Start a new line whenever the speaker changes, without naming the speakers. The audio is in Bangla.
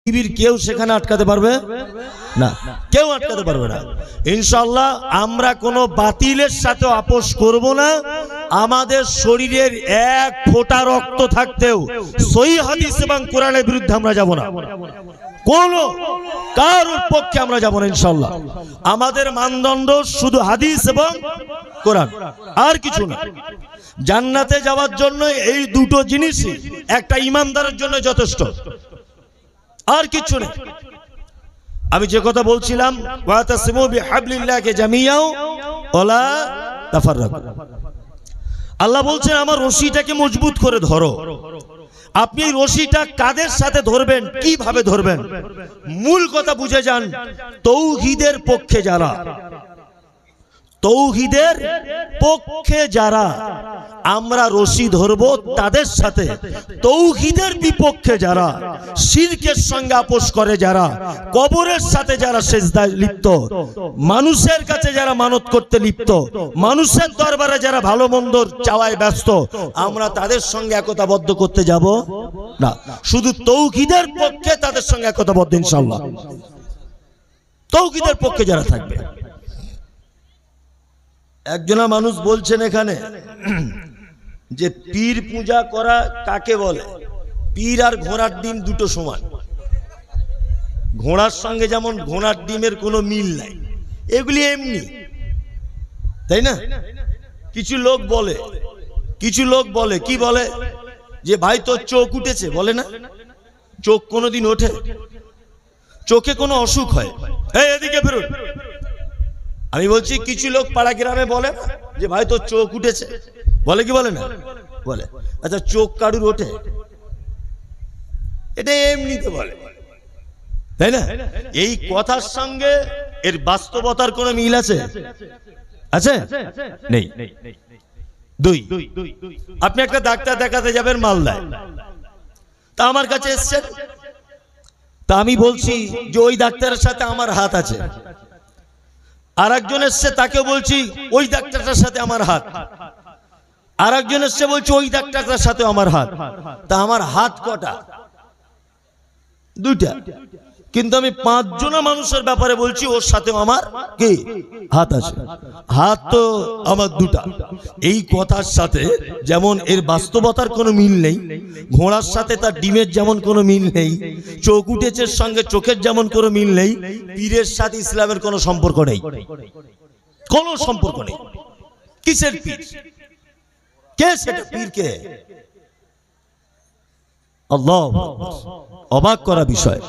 পৃথিবীর কেউ সেখানে আটকাতে পারবে না, কেউ আটকাতে পারবে না ইনশাআল্লাহ। আমরা কোনো বাতিলের সাথে আপোষ করব না। আমাদের শরীরের এক ফোঁটা রক্ত থাকতেও সহিহ হাদিস এবং কোরআনের বিরুদ্ধে আমরা যাব না, কোন কারোর পক্ষে আমরা যাব না ইনশাআল্লাহ। আমাদের মানদণ্ড শুধু হাদিস এবং কোরআন, আর কিছু না। জান্নাতে যাওয়ার জন্য এই দুটো জিনিসই একটা ইমানদারের জন্য যথেষ্ট, আর কিছু নেই। আমি যে কথা বলছিলাম, ওয়াতাসিমু বিহাবলিল্লাহি জামিআও ওয়ালা তাফাররাকু। আল্লাহ বলছেন আমার রশিটাকে মজবুত করে ধরো। আপনি এই রশিটা কাদের সাথে ধরবেন, কিভাবে ধরবেন? মূল কথা বুঝে যান। তৌহিদের পক্ষে যারা, তৌহিদের পক্ষে যারা আমরা রশি ধরবো তাদের সাথে, তৌহিদের বিপক্ষে যারা, শিরকের সঙ্গে আপোষ করে যারা, কবরের সাথে যারা সেজদায় লিপ্ত, মানুষের কাছে যারা মানত করতে লিপ্ত, মানুষের দরবারে যারা ভালো মন্দ চাওয়ায় ব্যস্ত, আমরা তাদের সঙ্গে একতাবদ্ধ করতে যাব না। শুধু তৌহিদের পক্ষে তাদের সঙ্গে একতাবদ্ধ ইনশাআল্লাহ। তৌহিদের পক্ষে যারা থাকবে। একজনা মানুষ বলছেন এখানে যে পীর পূজা করা কাকে বলে? পীর আর ঘোড়ার ডিম দুটো সমান। ঘোড়ার সঙ্গে যেমন ঘোড়ার ডিমের কোনো মিল নাই, এগুলি এমনি, তাই না? কিছু লোক বলে, কিছু লোক বলে, কি বলে যে ভাই তোর চোখ উঠেছে, বলে না? চোখ কোনোদিন ওঠে? চোখে কোনো অসুখ হয়, এই এদিকে ফেরুন। আমি বলছি কিছু লোক পাড়া গ্রামে বলে যে ভাই তোর চোখ উঠেছে, বলে কি বলে না? বলে। আচ্ছা চোখ কারুর ওঠে? এটা এমনিতে বলে, তাই না? এই কথার সঙ্গে এর বাস্তবতার কোনো মিল আছে? আছে? নেই। দুই, আপনি একটা ডাক্তার দেখাতে যাবেন মালদায়, তা আমার কাছে এসছেন, তা আমি বলছি যে ওই ডাক্তারের সাথে আমার হাত আছে। আর একজন এসছে, তাকে বলছি ওই ডাক্তারটার সাথে আমার হাত। আর একজন এসছে, বলছি ওই ডাক্তারটার সাথে আমার হাত। তা আমার হাত কটা? দুইটা। কিন্তু আমি 5 জনা মানুষের ব্যাপারে বলছি ওর সাথে আমার কি হাত আছে? হাত তো আমার দুটা। এই কথার সাথে যেমন এর বাস্তবতার কোনো মিল নেই, ঘোড়ার সাথে তার ডিমের যেমন কোনো মিল নেই, চোখ উঠেছের সঙ্গে চোখের যেমন কোনো মিল নেই, পীরের সাথে ইসলামের কোনো সম্পর্ক নেই, কোনো সম্পর্ক নেই। কিসের পীর? কে সেটা পীর? কে? আল্লাহ! অবাক করা বিষয়।